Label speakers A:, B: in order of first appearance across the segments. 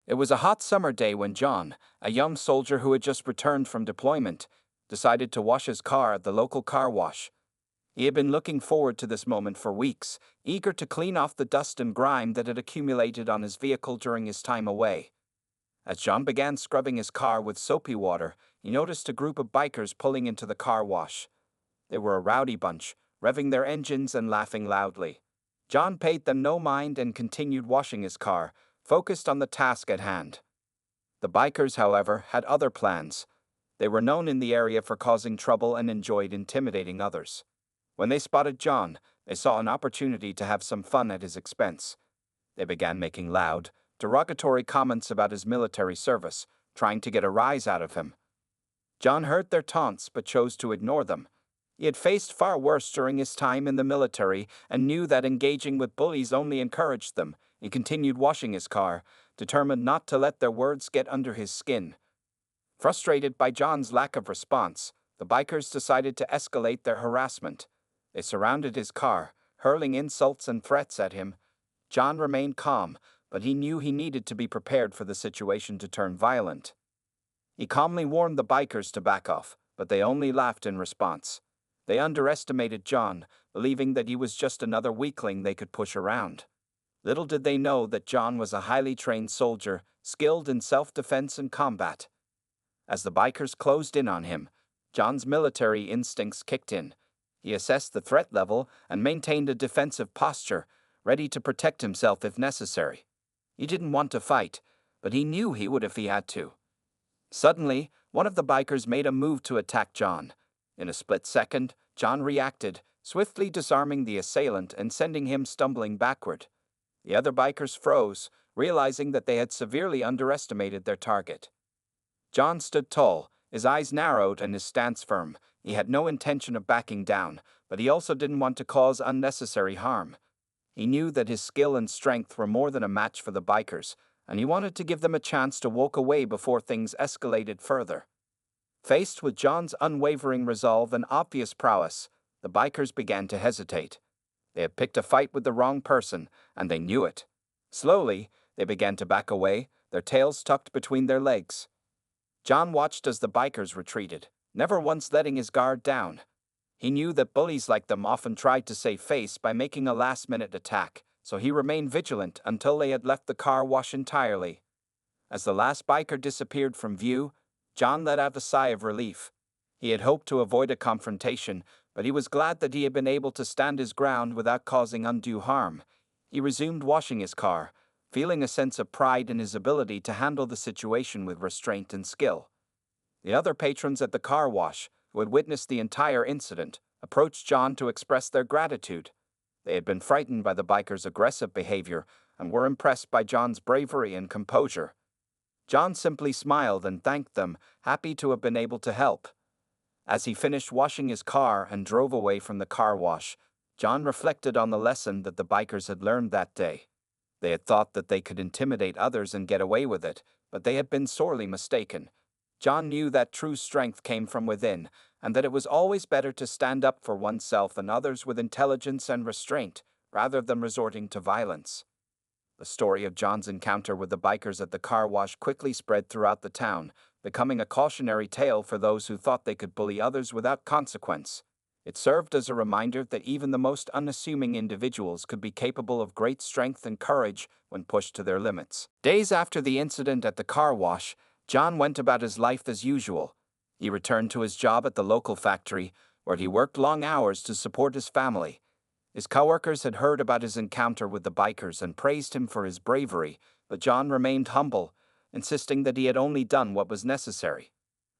A: It was a hot summer day when John, a young soldier who had just returned from deployment, decided to wash his car at the local car wash. He had been looking forward to this moment for weeks, eager to clean off the dust and grime that had accumulated on his vehicle during his time away. As John began scrubbing his car with soapy water, he noticed a group of bikers pulling into the car wash. They were a rowdy bunch, revving their engines and laughing loudly. John paid them no mind and continued washing his car, focused on the task at hand. The bikers, however, had other plans. They were known in the area for causing trouble and enjoyed intimidating others. When they spotted John, they saw an opportunity to have some fun at his expense. They began making loud, derogatory comments about his military service, trying to get a rise out of him. John heard their taunts but chose to ignore them. He had faced far worse during his time in the military and knew that engaging with bullies only encouraged them. He continued washing his car, determined not to let their words get under his skin. Frustrated by John's lack of response, the bikers decided to escalate their harassment. They surrounded his car, hurling insults and threats at him. John remained calm, but he knew he needed to be prepared for the situation to turn violent. He calmly warned the bikers to back off, but they only laughed in response. They underestimated John, believing that he was just another weakling they could push around. Little did they know that John was a highly trained soldier, skilled in self-defense and combat. As the bikers closed in on him, John's military instincts kicked in. He assessed the threat level and maintained a defensive posture, ready to protect himself if necessary. He didn't want to fight, but he knew he would if he had to. Suddenly, one of the bikers made a move to attack John. In a split second, John reacted, swiftly disarming the assailant and sending him stumbling backward. The other bikers froze, realizing that they had severely underestimated their target. John stood tall, his eyes narrowed and his stance firm. He had no intention of backing down, but he also didn't want to cause unnecessary harm. He knew that his skill and strength were more than a match for the bikers, and he wanted to give them a chance to walk away before things escalated further. Faced with John's unwavering resolve and obvious prowess, the bikers began to hesitate. They had picked a fight with the wrong person, and they knew it. Slowly, they began to back away, their tails tucked between their legs. John watched as the bikers retreated, never once letting his guard down. He knew that bullies like them often tried to save face by making a last-minute attack, so he remained vigilant until they had left the car wash entirely. As the last biker disappeared from view, John let out a sigh of relief. He had hoped to avoid a confrontation, but he was glad that he had been able to stand his ground without causing undue harm. He resumed washing his car, feeling a sense of pride in his ability to handle the situation with restraint and skill. The other patrons at the car wash, who had witnessed the entire incident, approached John to express their gratitude. They had been frightened by the bikers' aggressive behavior and were impressed by John's bravery and composure. John simply smiled and thanked them, happy to have been able to help. As he finished washing his car and drove away from the car wash, John reflected on the lesson that the bikers had learned that day. They had thought that they could intimidate others and get away with it, but they had been sorely mistaken. John knew that true strength came from within, and that it was always better to stand up for oneself and others with intelligence and restraint, rather than resorting to violence. The story of John's encounter with the bikers at the car wash quickly spread throughout the town, becoming a cautionary tale for those who thought they could bully others without consequence. It served as a reminder that even the most unassuming individuals could be capable of great strength and courage when pushed to their limits. Days after the incident at the car wash, John went about his life as usual. He returned to his job at the local factory, where he worked long hours to support his family. His coworkers had heard about his encounter with the bikers and praised him for his bravery, but John remained humble, insisting that he had only done what was necessary.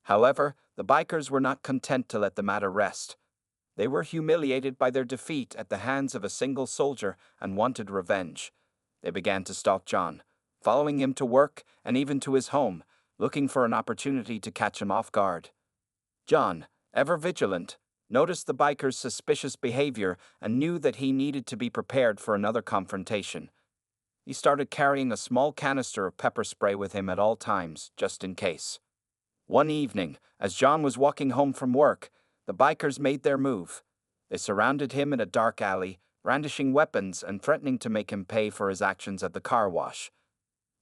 A: However, the bikers were not content to let the matter rest. They were humiliated by their defeat at the hands of a single soldier and wanted revenge. They began to stalk John, following him to work and even to his home, looking for an opportunity to catch him off guard. John, ever vigilant, noticed the bikers' suspicious behavior and knew that he needed to be prepared for another confrontation. He started carrying a small canister of pepper spray with him at all times, just in case. One evening, as John was walking home from work, the bikers made their move. They surrounded him in a dark alley, brandishing weapons and threatening to make him pay for his actions at the car wash.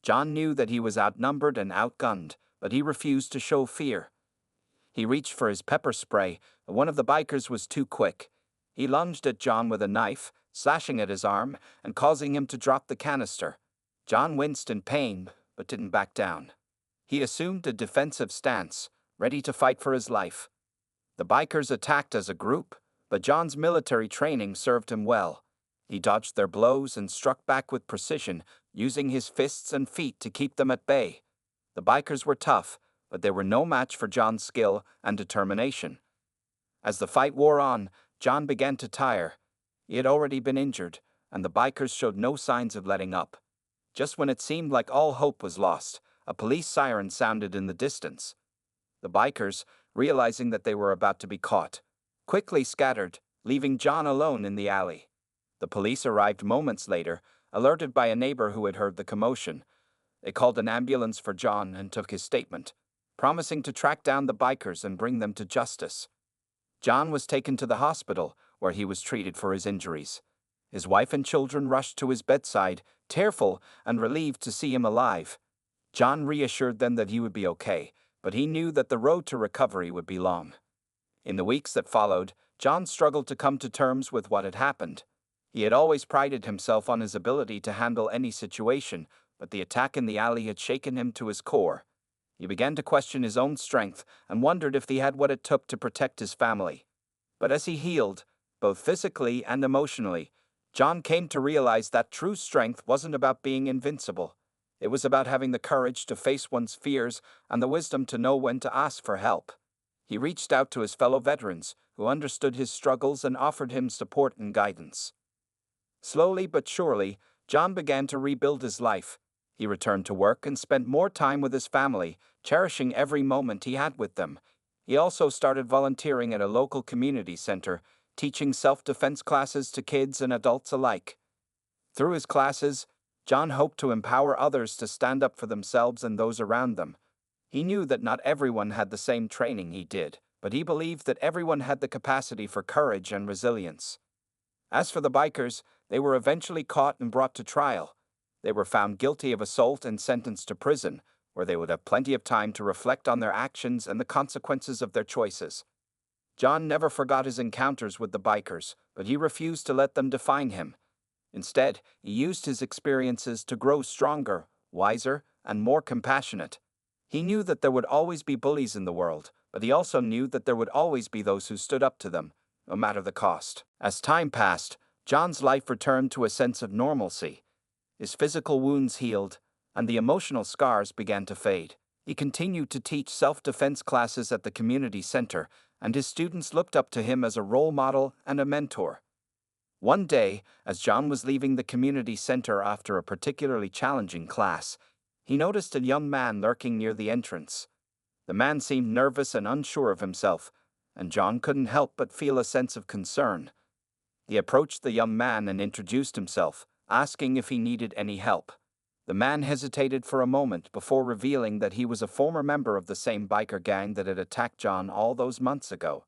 A: John knew that he was outnumbered and outgunned, but he refused to show fear. He reached for his pepper spray, but one of the bikers was too quick. He lunged at John with a knife, slashing at his arm and causing him to drop the canister. John winced in pain, but didn't back down. He assumed a defensive stance, ready to fight for his life. The bikers attacked as a group, but John's military training served him well. He dodged their blows and struck back with precision, using his fists and feet to keep them at bay. The bikers were tough, but they were no match for John's skill and determination. As the fight wore on, John began to tire. He had already been injured, and the bikers showed no signs of letting up. Just when it seemed like all hope was lost, a police siren sounded in the distance. The bikers, realizing that they were about to be caught, quickly scattered, leaving John alone in the alley. The police arrived moments later, alerted by a neighbor who had heard the commotion. They called an ambulance for John and took his statement, promising to track down the bikers and bring them to justice. John was taken to the hospital, where he was treated for his injuries. His wife and children rushed to his bedside, tearful and relieved to see him alive. John reassured them that he would be okay, but he knew that the road to recovery would be long. In the weeks that followed, John struggled to come to terms with what had happened. He had always prided himself on his ability to handle any situation, but the attack in the alley had shaken him to his core. He began to question his own strength and wondered if he had what it took to protect his family. But as he healed, both physically and emotionally, John came to realize that true strength wasn't about being invincible. It was about having the courage to face one's fears and the wisdom to know when to ask for help. He reached out to his fellow veterans, who understood his struggles and offered him support and guidance. Slowly but surely, John began to rebuild his life. He returned to work and spent more time with his family, cherishing every moment he had with them. He also started volunteering at a local community center, teaching self-defense classes to kids and adults alike. Through his classes, John hoped to empower others to stand up for themselves and those around them. He knew that not everyone had the same training he did, but he believed that everyone had the capacity for courage and resilience. As for the bikers, they were eventually caught and brought to trial. They were found guilty of assault and sentenced to prison, where they would have plenty of time to reflect on their actions and the consequences of their choices. John never forgot his encounters with the bikers, but he refused to let them define him. Instead, he used his experiences to grow stronger, wiser, and more compassionate. He knew that there would always be bullies in the world, but he also knew that there would always be those who stood up to them, no matter the cost. As time passed, John's life returned to a sense of normalcy. His physical wounds healed, and the emotional scars began to fade. He continued to teach self-defense classes at the community center, and his students looked up to him as a role model and a mentor. One day, as John was leaving the community center after a particularly challenging class, he noticed a young man lurking near the entrance. The man seemed nervous and unsure of himself, and John couldn't help but feel a sense of concern. He approached the young man and introduced himself, asking if he needed any help. The man hesitated for a moment before revealing that he was a former member of the same biker gang that had attacked John all those months ago.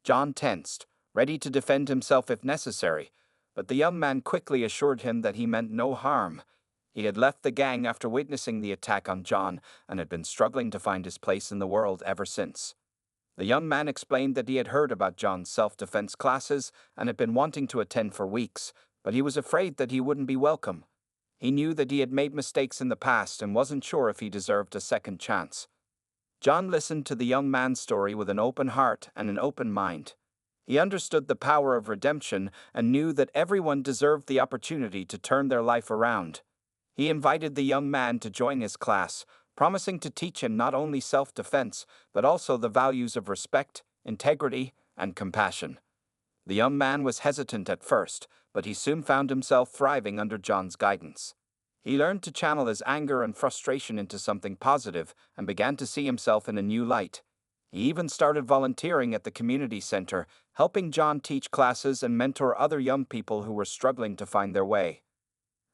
A: John tensed, ready to defend himself if necessary, but the young man quickly assured him that he meant no harm. He had left the gang after witnessing the attack on John and had been struggling to find his place in the world ever since. The young man explained that he had heard about John's self-defense classes and had been wanting to attend for weeks, but he was afraid that he wouldn't be welcome. He knew that he had made mistakes in the past and wasn't sure if he deserved a second chance. John listened to the young man's story with an open heart and an open mind. He understood the power of redemption and knew that everyone deserved the opportunity to turn their life around. He invited the young man to join his class, promising to teach him not only self-defense, but also the values of respect, integrity, and compassion. The young man was hesitant at first, but he soon found himself thriving under John's guidance. He learned to channel his anger and frustration into something positive and began to see himself in a new light. He even started volunteering at the community center, helping John teach classes and mentor other young people who were struggling to find their way.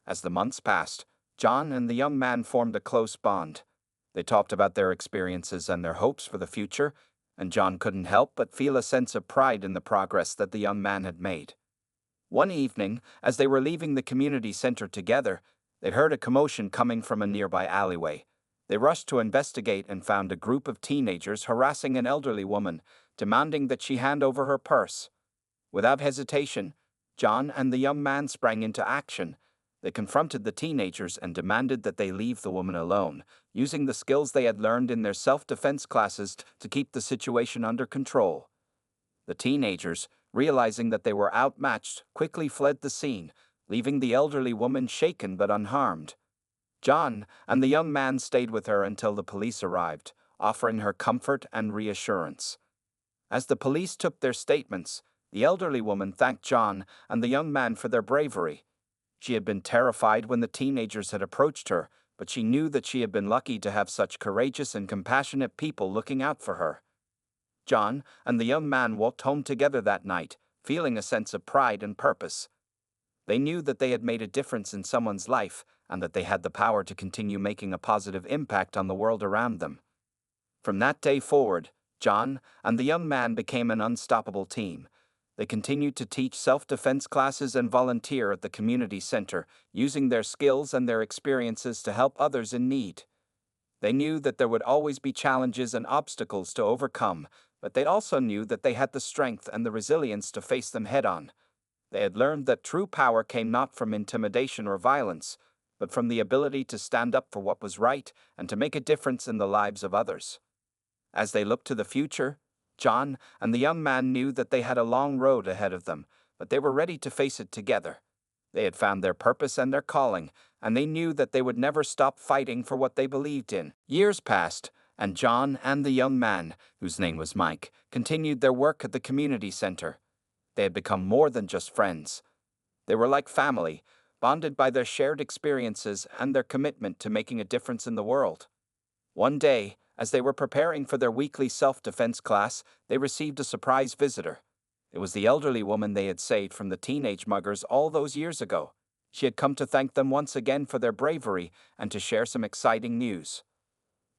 A: As the months passed, John and the young man formed a close bond. They talked about their experiences and their hopes for the future, and John couldn't help but feel a sense of pride in the progress that the young man had made. One evening, as they were leaving the community center together, They heard a commotion coming from a nearby alleyway. They rushed to investigate and found a group of teenagers harassing an elderly woman, demanding that she hand over her purse. Without hesitation, John and the young man sprang into action. They confronted the teenagers and demanded that they leave the woman alone, using the skills they had learned in their self-defense classes to keep the situation under control. The teenagers, realizing that they were outmatched, quickly fled the scene, leaving the elderly woman shaken but unharmed. John and the young man stayed with her until the police arrived, offering her comfort and reassurance. As the police took their statements, the elderly woman thanked John and the young man for their bravery. She had been terrified when the teenagers had approached her, but she knew that she had been lucky to have such courageous and compassionate people looking out for her. John and the young man walked home together that night, feeling a sense of pride and purpose. They knew that they had made a difference in someone's life and that they had the power to continue making a positive impact on the world around them. From that day forward, John and the young man became an unstoppable team. They continued to teach self-defense classes and volunteer at the community center, using their skills and their experiences to help others in need. They knew that there would always be challenges and obstacles to overcome, but they also knew that they had the strength and the resilience to face them head-on. They had learned that true power came not from intimidation or violence, but from the ability to stand up for what was right and to make a difference in the lives of others. As they looked to the future, John and the young man knew that they had a long road ahead of them, but they were ready to face it together. They had found their purpose and their calling, and they knew that they would never stop fighting for what they believed in. Years passed, and John and the young man, whose name was Mike, continued their work at the community center. They had become more than just friends. They were like family, bonded by their shared experiences and their commitment to making a difference in the world. One day, as they were preparing for their weekly self-defense class, they received a surprise visitor. It was the elderly woman they had saved from the teenage muggers all those years ago. She had come to thank them once again for their bravery and to share some exciting news.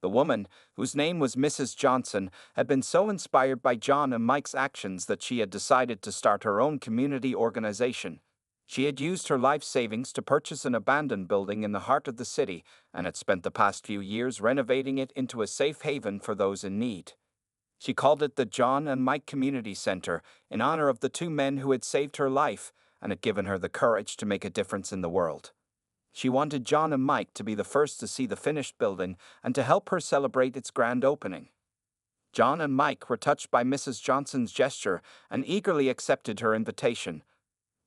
A: The woman, whose name was Mrs. Johnson, had been so inspired by John and Mike's actions that she had decided to start her own community organization. She had used her life savings to purchase an abandoned building in the heart of the city and had spent the past few years renovating it into a safe haven for those in need. She called it the John and Mike Community Center in honor of the two men who had saved her life and had given her the courage to make a difference in the world. She wanted John and Mike to be the first to see the finished building and to help her celebrate its grand opening. John and Mike were touched by Mrs. Johnson's gesture and eagerly accepted her invitation.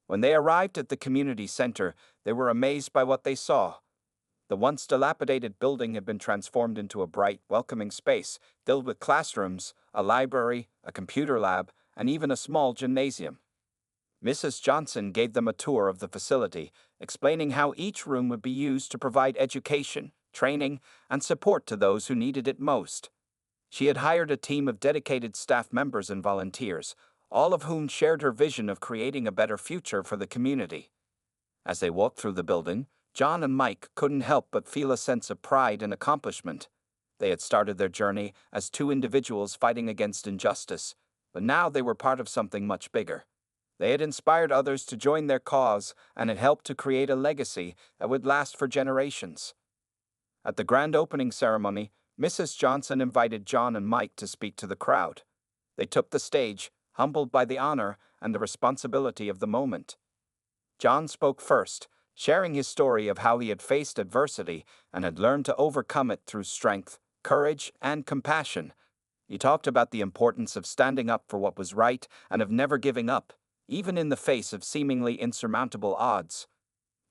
A: When they arrived at the community center, they were amazed by what they saw. The once dilapidated building had been transformed into a bright, welcoming space filled with classrooms, a library, a computer lab, and even a small gymnasium. Mrs. Johnson gave them a tour of the facility, explaining how each room would be used to provide education, training, and support to those who needed it most. She had hired a team of dedicated staff members and volunteers, all of whom shared her vision of creating a better future for the community. As they walked through the building, John and Mike couldn't help but feel a sense of pride and accomplishment. They had started their journey as two individuals fighting against injustice, but now they were part of something much bigger. They had inspired others to join their cause and had helped to create a legacy that would last for generations. At the grand opening ceremony, Mrs. Johnson invited John and Mike to speak to the crowd. They took the stage, humbled by the honor and the responsibility of the moment. John spoke first, sharing his story of how he had faced adversity and had learned to overcome it through strength, courage, and compassion. He talked about the importance of standing up for what was right and of never giving up, even in the face of seemingly insurmountable odds.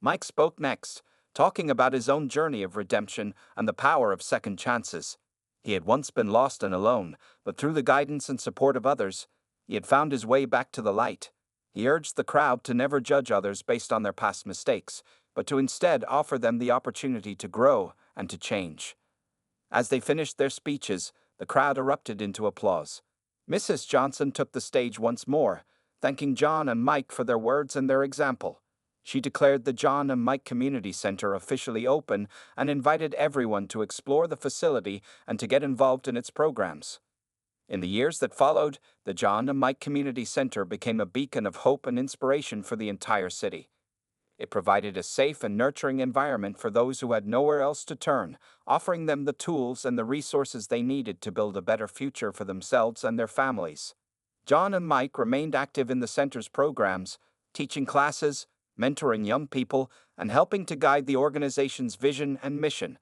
A: Mike spoke next, talking about his own journey of redemption and the power of second chances. He had once been lost and alone, but through the guidance and support of others, he had found his way back to the light. He urged the crowd to never judge others based on their past mistakes, but to instead offer them the opportunity to grow and to change. As they finished their speeches, the crowd erupted into applause. Mrs. Johnson took the stage once more, thanking John and Mike for their words and their example. She declared the John and Mike Community Center officially open and invited everyone to explore the facility and to get involved in its programs. In the years that followed, the John and Mike Community Center became a beacon of hope and inspiration for the entire city. It provided a safe and nurturing environment for those who had nowhere else to turn, offering them the tools and the resources they needed to build a better future for themselves and their families. John and Mike remained active in the center's programs, teaching classes, mentoring young people, and helping to guide the organization's vision and mission.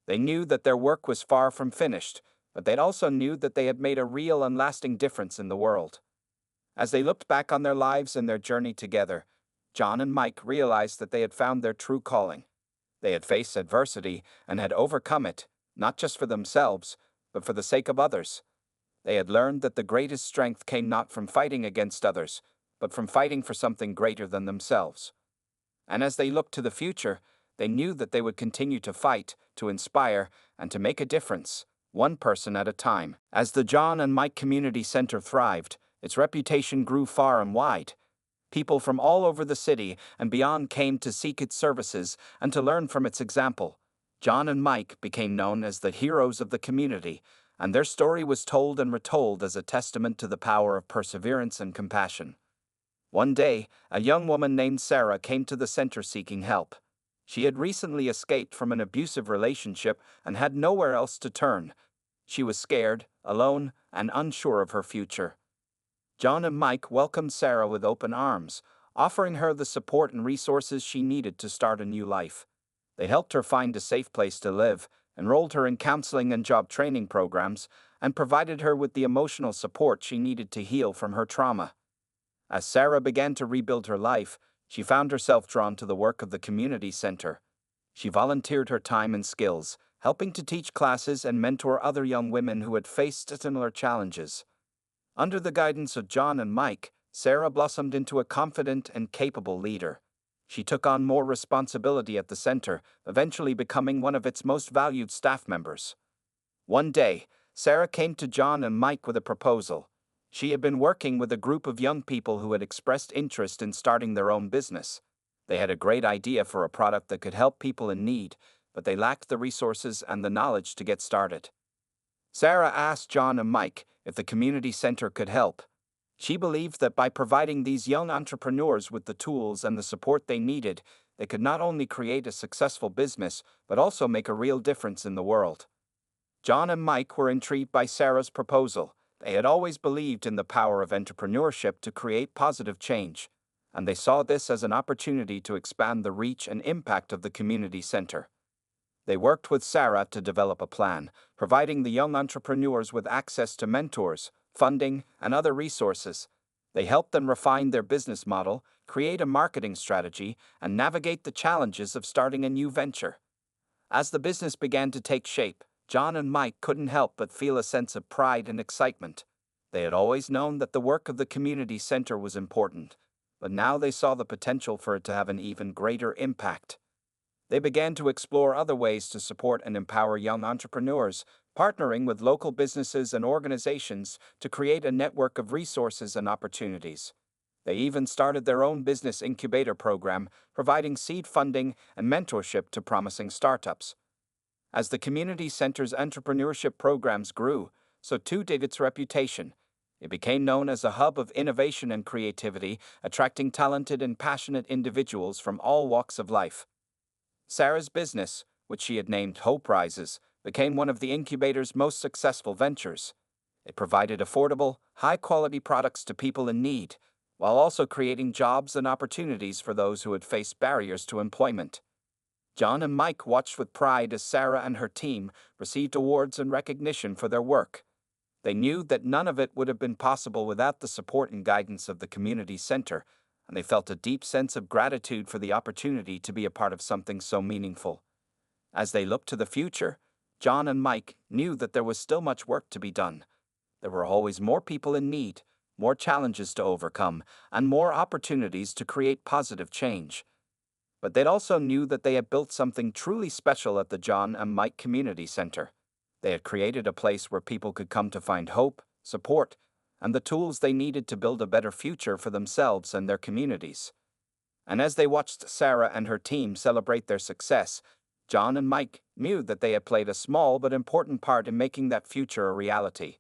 A: They knew that their work was far from finished, but they also knew that they had made a real and lasting difference in the world. As they looked back on their lives and their journey together, John and Mike realized that they had found their true calling. They had faced adversity and had overcome it, not just for themselves, but for the sake of others. They had learned that the greatest strength came not from fighting against others, but from fighting for something greater than themselves. And as they looked to the future, they knew that they would continue to fight, to inspire, and to make a difference, one person at a time. As the John and Mike Community Center thrived, its reputation grew far and wide. People from all over the city and beyond came to seek its services and to learn from its example. John and Mike became known as the heroes of the community, and their story was told and retold as a testament to the power of perseverance and compassion. One day, a young woman named Sarah came to the center seeking help. She had recently escaped from an abusive relationship and had nowhere else to turn. She was scared, alone, and unsure of her future. John and Mike welcomed Sarah with open arms, offering her the support and resources she needed to start a new life. They helped her find a safe place to live, enrolled her in counseling and job training programs, and provided her with the emotional support she needed to heal from her trauma. As Sarah began to rebuild her life, she found herself drawn to the work of the community center. She volunteered her time and skills, helping to teach classes and mentor other young women who had faced similar challenges. Under the guidance of John and Mike, Sarah blossomed into a confident and capable leader. She took on more responsibility at the center, eventually becoming one of its most valued staff members. One day, Sarah came to John and Mike with a proposal. She had been working with a group of young people who had expressed interest in starting their own business. They had a great idea for a product that could help people in need, but they lacked the resources and the knowledge to get started. Sarah asked John and Mike if the community center could help. She believed that by providing these young entrepreneurs with the tools and the support they needed, they could not only create a successful business, but also make a real difference in the world. John and Mike were intrigued by Sarah's proposal. They had always believed in the power of entrepreneurship to create positive change, and they saw this as an opportunity to expand the reach and impact of the community center. They worked with Sarah to develop a plan, providing the young entrepreneurs with access to mentors, funding, and other resources. They helped them refine their business model, create a marketing strategy, and navigate the challenges of starting a new venture. As the business began to take shape, John and Mike couldn't help but feel a sense of pride and excitement. They had always known that the work of the community center was important, but now they saw the potential for it to have an even greater impact. They began to explore other ways to support and empower young entrepreneurs, partnering with local businesses and organizations to create a network of resources and opportunities. They even started their own business incubator program, providing seed funding and mentorship to promising startups. As the community center's entrepreneurship programs grew, so too did its reputation. It became known as a hub of innovation and creativity, attracting talented and passionate individuals from all walks of life. Sarah's business, which she had named Hope Rises, became one of the incubator's most successful ventures. It provided affordable, high-quality products to people in need, while also creating jobs and opportunities for those who had faced barriers to employment. John and Mike watched with pride as Sarah and her team received awards and recognition for their work. They knew that none of it would have been possible without the support and guidance of the community center, and they felt a deep sense of gratitude for the opportunity to be a part of something so meaningful. As they looked to the future, John and Mike knew that there was still much work to be done. There were always more people in need, more challenges to overcome, and more opportunities to create positive change. But they also knew that they had built something truly special at the John and Mike Community Center. They had created a place where people could come to find hope, support, and the tools they needed to build a better future for themselves and their communities. And as they watched Sarah and her team celebrate their success, John and Mike knew that they had played a small but important part in making that future a reality.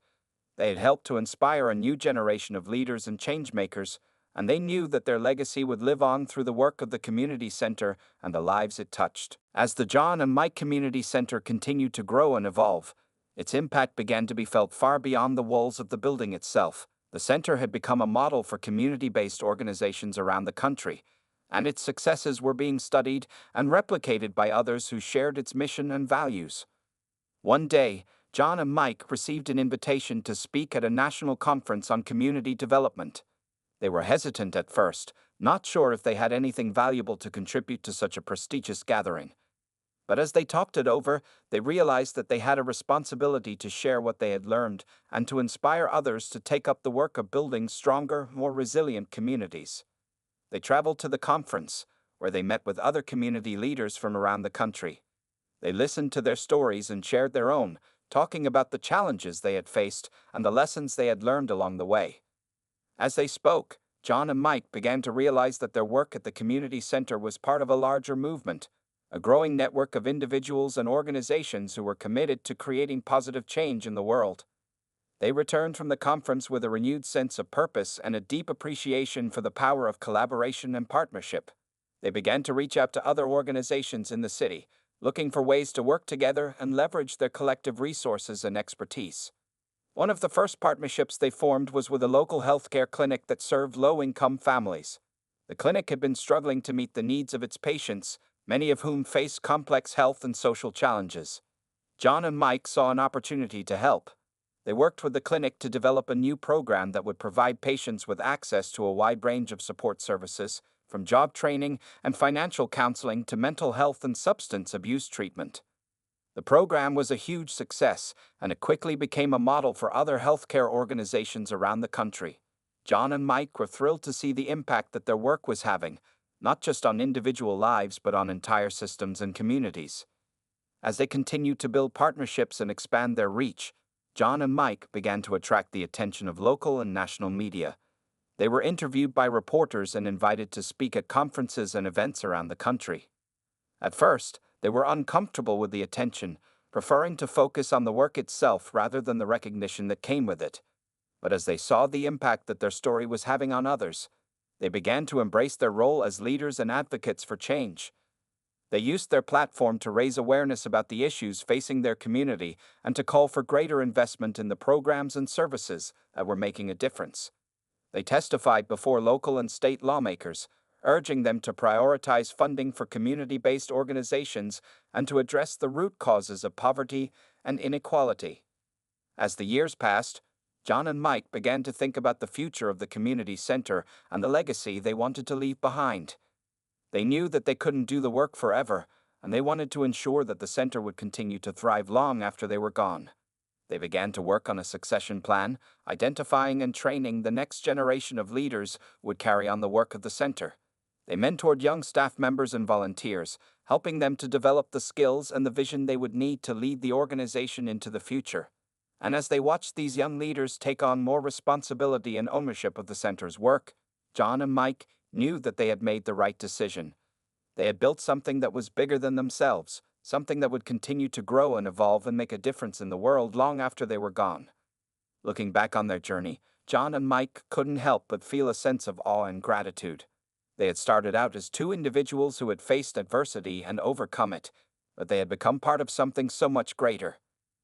A: They had helped to inspire a new generation of leaders and changemakers, and they knew that their legacy would live on through the work of the community center and the lives it touched. As the John and Mike Community Center continued to grow and evolve, its impact began to be felt far beyond the walls of the building itself. The center had become a model for community-based organizations around the country, and its successes were being studied and replicated by others who shared its mission and values. One day, John and Mike received an invitation to speak at a national conference on community development. They were hesitant at first, not sure if they had anything valuable to contribute to such a prestigious gathering. But as they talked it over, they realized that they had a responsibility to share what they had learned and to inspire others to take up the work of building stronger, more resilient communities. They traveled to the conference, where they met with other community leaders from around the country. They listened to their stories and shared their own, talking about the challenges they had faced and the lessons they had learned along the way. As they spoke, John and Mike began to realize that their work at the community center was part of a larger movement, a growing network of individuals and organizations who were committed to creating positive change in the world. They returned from the conference with a renewed sense of purpose and a deep appreciation for the power of collaboration and partnership. They began to reach out to other organizations in the city, looking for ways to work together and leverage their collective resources and expertise. One of the first partnerships they formed was with a local healthcare clinic that served low-income families. The clinic had been struggling to meet the needs of its patients, many of whom faced complex health and social challenges. John and Mike saw an opportunity to help. They worked with the clinic to develop a new program that would provide patients with access to a wide range of support services, from job training and financial counseling to mental health and substance abuse treatment. The program was a huge success, and it quickly became a model for other healthcare organizations around the country. John and Mike were thrilled to see the impact that their work was having, not just on individual lives but on entire systems and communities. As they continued to build partnerships and expand their reach, John and Mike began to attract the attention of local and national media. They were interviewed by reporters and invited to speak at conferences and events around the country. At first, they were uncomfortable with the attention, preferring to focus on the work itself rather than the recognition that came with it. But as they saw the impact that their story was having on others, they began to embrace their role as leaders and advocates for change. They used their platform to raise awareness about the issues facing their community and to call for greater investment in the programs and services that were making a difference. They testified before local and state lawmakers, urging them to prioritize funding for community-based organizations and to address the root causes of poverty and inequality. As the years passed, John and Mike began to think about the future of the community center and the legacy they wanted to leave behind. They knew that they couldn't do the work forever, and they wanted to ensure that the center would continue to thrive long after they were gone. They began to work on a succession plan, identifying and training the next generation of leaders who would carry on the work of the center. They mentored young staff members and volunteers, helping them to develop the skills and the vision they would need to lead the organization into the future. And as they watched these young leaders take on more responsibility and ownership of the center's work, John and Mike knew that they had made the right decision. They had built something that was bigger than themselves, something that would continue to grow and evolve and make a difference in the world long after they were gone. Looking back on their journey, John and Mike couldn't help but feel a sense of awe and gratitude. They had started out as two individuals who had faced adversity and overcome it, but they had become part of something so much greater.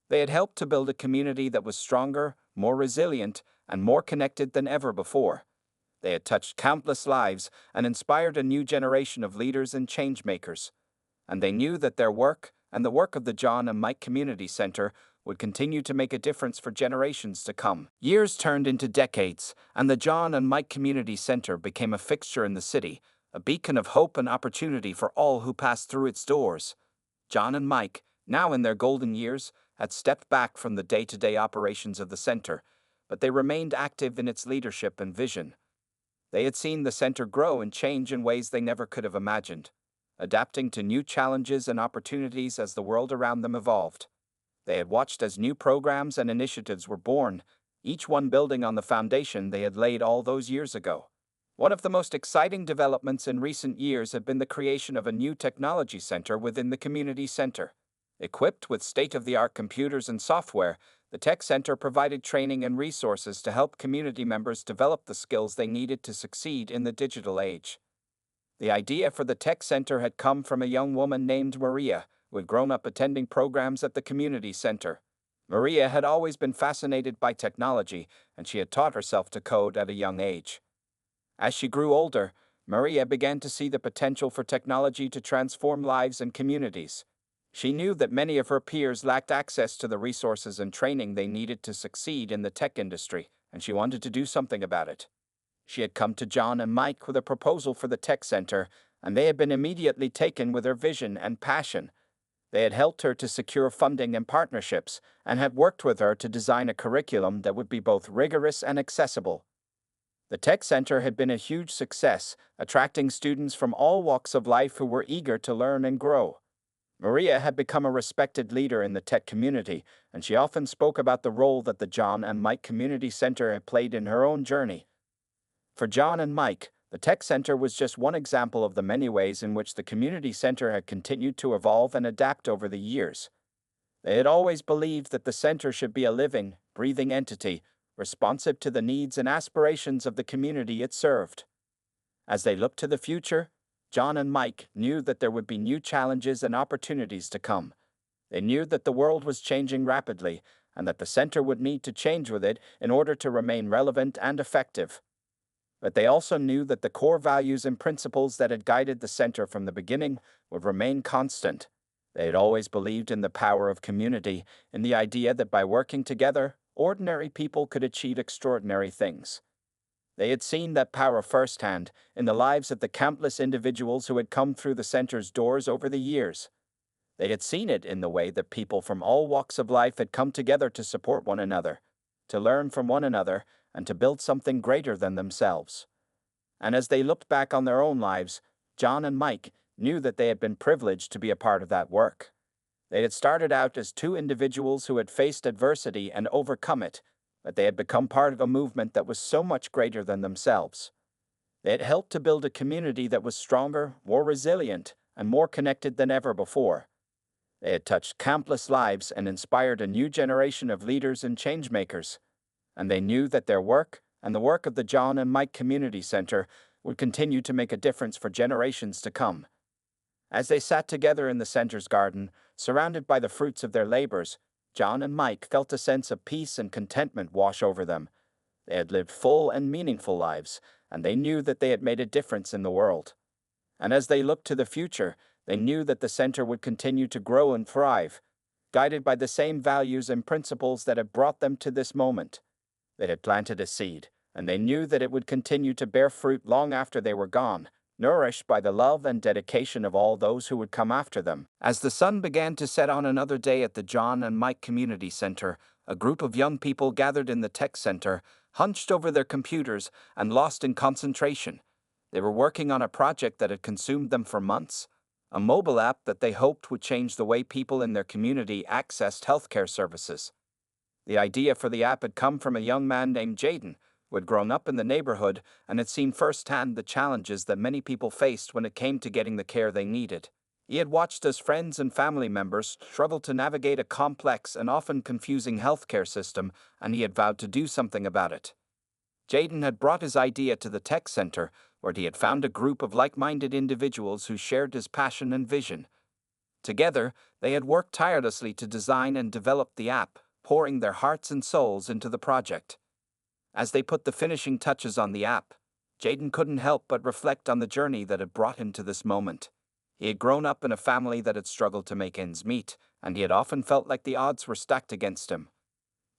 A: They had helped to build a community that was stronger, more resilient, and more connected than ever before. They had touched countless lives and inspired a new generation of leaders and change-makers. And they knew that their work, and the work of the John and Mike Community Center, would continue to make a difference for generations to come. Years turned into decades, and the John and Mike Community Center became a fixture in the city, a beacon of hope and opportunity for all who passed through its doors. John and Mike, now in their golden years, had stepped back from the day-to-day operations of the center, but they remained active in its leadership and vision. They had seen the center grow and change in ways they never could have imagined, adapting to new challenges and opportunities as the world around them evolved. They had watched as new programs and initiatives were born, each one building on the foundation they had laid all those years ago. One of the most exciting developments in recent years had been the creation of a new technology center within the community center. Equipped with state-of-the-art computers and software, The tech center provided training and resources to help community members develop the skills they needed to succeed in the digital age. The idea for the tech center had come from a young woman named Maria, who had grown up attending programs at the community center. Maria had always been fascinated by technology, and she had taught herself to code at a young age. As she grew older, Maria began to see the potential for technology to transform lives and communities. She knew that many of her peers lacked access to the resources and training they needed to succeed in the tech industry, and she wanted to do something about it. She had come to John and Mike with a proposal for the tech center, and they had been immediately taken with her vision and passion. They had helped her to secure funding and partnerships, and had worked with her to design a curriculum that would be both rigorous and accessible. The Tech Center had been a huge success, attracting students from all walks of life who were eager to learn and grow. Maria had become a respected leader in the tech community, and she often spoke about the role that the John and Mike Community Center had played in her own journey. For John and Mike, the Tech Center was just one example of the many ways in which the Community Center had continued to evolve and adapt over the years. They had always believed that the center should be a living, breathing entity, responsive to the needs and aspirations of the community it served. As they looked to the future, John and Mike knew that there would be new challenges and opportunities to come. They knew that the world was changing rapidly, and that the center would need to change with it in order to remain relevant and effective. But they also knew that the core values and principles that had guided the center from the beginning would remain constant. They had always believed in the power of community, in the idea that by working together, ordinary people could achieve extraordinary things. They had seen that power firsthand in the lives of the countless individuals who had come through the center's doors over the years. They had seen it in the way that people from all walks of life had come together to support one another, to learn from one another, and to build something greater than themselves. And as they looked back on their own lives, John and Mike knew that they had been privileged to be a part of that work. They had started out as two individuals who had faced adversity and overcome it, but they had become part of a movement that was so much greater than themselves. They had helped to build a community that was stronger, more resilient, and more connected than ever before. They had touched countless lives and inspired a new generation of leaders and changemakers, and they knew that their work and the work of the John and Mike Community Center would continue to make a difference for generations to come. As they sat together in the center's garden, surrounded by the fruits of their labors, John and Mike felt a sense of peace and contentment wash over them. They had lived full and meaningful lives, and they knew that they had made a difference in the world. And as they looked to the future, they knew that the center would continue to grow and thrive, guided by the same values and principles that had brought them to this moment. They had planted a seed, and they knew that it would continue to bear fruit long after they were gone, nourished by the love and dedication of all those who would come after them. As the sun began to set on another day at the John and Mike Community Center, a group of young people gathered in the tech center, hunched over their computers and lost in concentration. They were working on a project that had consumed them for months, a mobile app that they hoped would change the way people in their community accessed healthcare services. The idea for the app had come from a young man named Jaden, who had grown up in the neighborhood and had seen firsthand the challenges that many people faced when it came to getting the care they needed. He had watched as friends and family members struggled to navigate a complex and often confusing healthcare system, and he had vowed to do something about it. Jaden had brought his idea to the tech center, where he had found a group of like-minded individuals who shared his passion and vision. Together, they had worked tirelessly to design and develop the app, pouring their hearts and souls into the project. As they put the finishing touches on the app, Jaden couldn't help but reflect on the journey that had brought him to this moment. He had grown up in a family that had struggled to make ends meet, and he had often felt like the odds were stacked against him.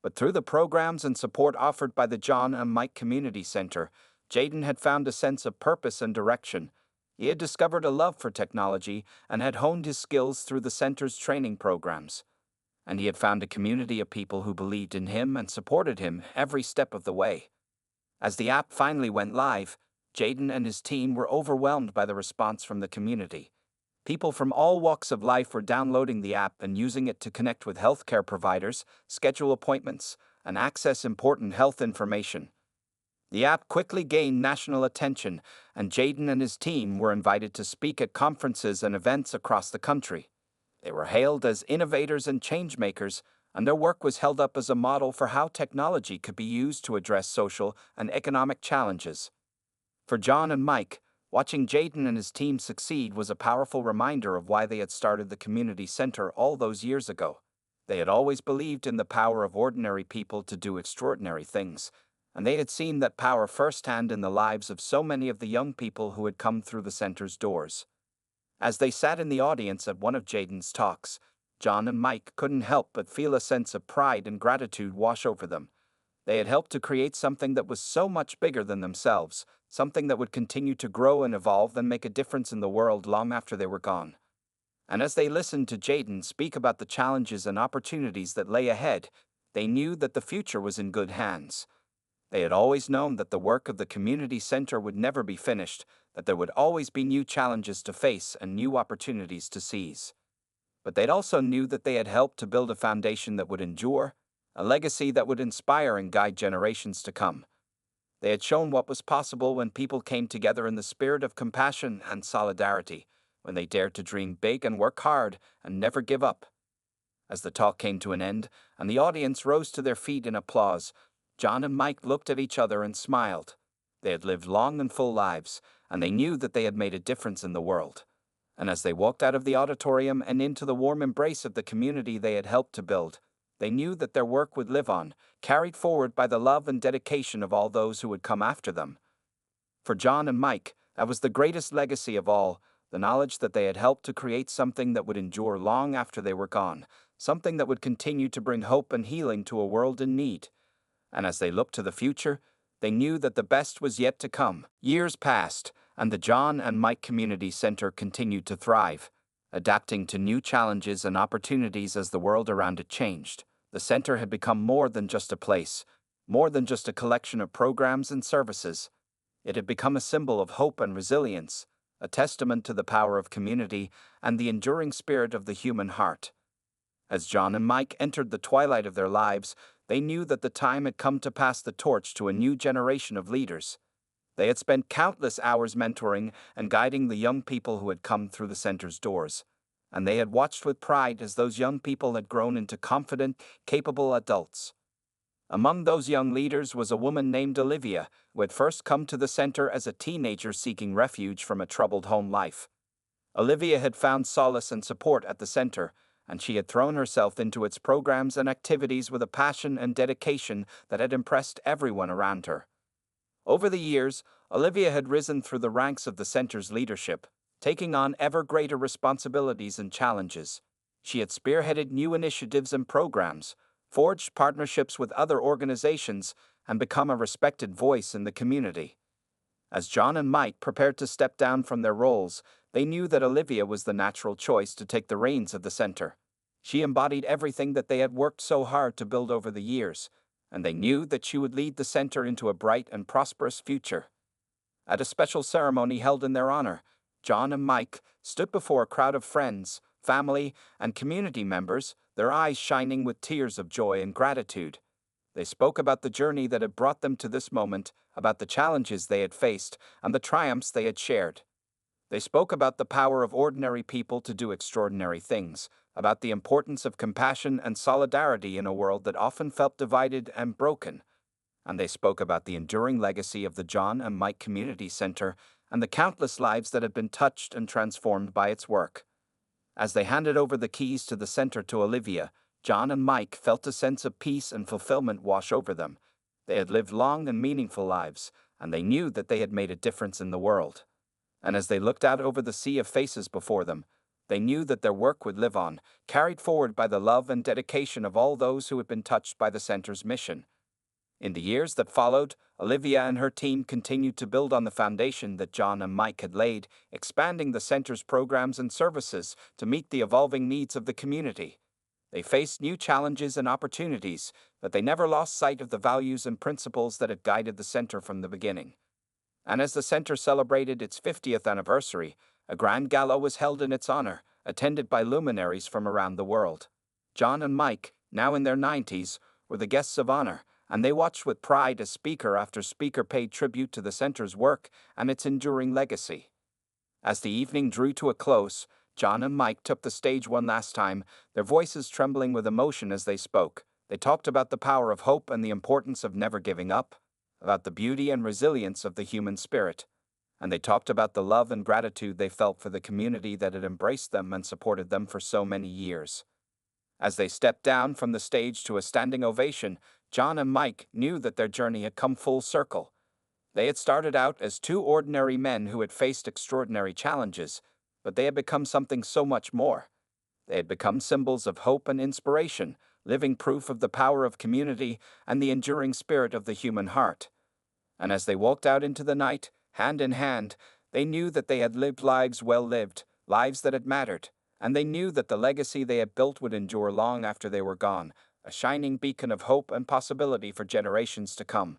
A: But through the programs and support offered by the John and Mike Community Center, Jaden had found a sense of purpose and direction. He had discovered a love for technology and had honed his skills through the center's training programs. And he had found a community of people who believed in him and supported him every step of the way. As the app finally went live, Jaden and his team were overwhelmed by the response from the community. People from all walks of life were downloading the app and using it to connect with healthcare providers, schedule appointments, and access important health information. The app quickly gained national attention, and Jaden and his team were invited to speak at conferences and events across the country. They were hailed as innovators and changemakers, and their work was held up as a model for how technology could be used to address social and economic challenges. For John and Mike, watching Jaden and his team succeed was a powerful reminder of why they had started the community center all those years ago. They had always believed in the power of ordinary people to do extraordinary things, and they had seen that power firsthand in the lives of so many of the young people who had come through the center's doors. As they sat in the audience at one of Jaden's talks, John and Mike couldn't help but feel a sense of pride and gratitude wash over them. They had helped to create something that was so much bigger than themselves, something that would continue to grow and evolve and make a difference in the world long after they were gone. And as they listened to Jaden speak about the challenges and opportunities that lay ahead, they knew that the future was in good hands. They had always known that the work of the community center would never be finished, that there would always be new challenges to face and new opportunities to seize. But they'd also knew that they had helped to build a foundation that would endure, a legacy that would inspire and guide generations to come. They had shown what was possible when people came together in the spirit of compassion and solidarity, when they dared to dream big and work hard and never give up. As the talk came to an end, and the audience rose to their feet in applause, John and Mike looked at each other and smiled. They had lived long and full lives, and they knew that they had made a difference in the world. And as they walked out of the auditorium and into the warm embrace of the community they had helped to build, they knew that their work would live on, carried forward by the love and dedication of all those who would come after them. For John and Mike, that was the greatest legacy of all, the knowledge that they had helped to create something that would endure long after they were gone, something that would continue to bring hope and healing to a world in need. And as they looked to the future, they knew that the best was yet to come. Years passed, and the John and Mike Community Center continued to thrive, adapting to new challenges and opportunities as the world around it changed. The center had become more than just a place, more than just a collection of programs and services. It had become a symbol of hope and resilience, a testament to the power of community and the enduring spirit of the human heart. As John and Mike entered the twilight of their lives, they knew that the time had come to pass the torch to a new generation of leaders. They had spent countless hours mentoring and guiding the young people who had come through the center's doors, and they had watched with pride as those young people had grown into confident, capable adults. Among those young leaders was a woman named Olivia, who had first come to the center as a teenager seeking refuge from a troubled home life. Olivia had found solace and support at the center, and she had thrown herself into its programs and activities with a passion and dedication that had impressed everyone around her. Over the years, Olivia had risen through the ranks of the center's leadership, taking on ever greater responsibilities and challenges. She had spearheaded new initiatives and programs, forged partnerships with other organizations, and become a respected voice in the community. As John and Mike prepared to step down from their roles, they knew that Olivia was the natural choice to take the reins of the center. She embodied everything that they had worked so hard to build over the years, and they knew that she would lead the center into a bright and prosperous future. At a special ceremony held in their honor, John and Mike stood before a crowd of friends, family, and community members, their eyes shining with tears of joy and gratitude. They spoke about the journey that had brought them to this moment, about the challenges they had faced, and the triumphs they had shared. They spoke about the power of ordinary people to do extraordinary things, about the importance of compassion and solidarity in a world that often felt divided and broken. And they spoke about the enduring legacy of the John and Mike Community Center and the countless lives that had been touched and transformed by its work. As they handed over the keys to the center to Olivia, John and Mike felt a sense of peace and fulfillment wash over them. They had lived long and meaningful lives, and they knew that they had made a difference in the world. And as they looked out over the sea of faces before them, they knew that their work would live on, carried forward by the love and dedication of all those who had been touched by the center's mission. In the years that followed, Olivia and her team continued to build on the foundation that John and Mike had laid, expanding the center's programs and services to meet the evolving needs of the community. They faced new challenges and opportunities, but they never lost sight of the values and principles that had guided the center from the beginning. And as the center celebrated its 50th anniversary, a grand gala was held in its honor, attended by luminaries from around the world. John and Mike, now in their 90s, were the guests of honor, and they watched with pride as speaker after speaker paid tribute to the center's work and its enduring legacy. As the evening drew to a close, John and Mike took the stage one last time, their voices trembling with emotion as they spoke. They talked about the power of hope and the importance of never giving up, about the beauty and resilience of the human spirit, and they talked about the love and gratitude they felt for the community that had embraced them and supported them for so many years. As they stepped down from the stage to a standing ovation, John and Mike knew that their journey had come full circle. They had started out as two ordinary men who had faced extraordinary challenges, but they had become something so much more. They had become symbols of hope and inspiration, living proof of the power of community and the enduring spirit of the human heart. And as they walked out into the night, hand in hand, they knew that they had lived lives well lived, lives that had mattered, and they knew that the legacy they had built would endure long after they were gone, a shining beacon of hope and possibility for generations to come.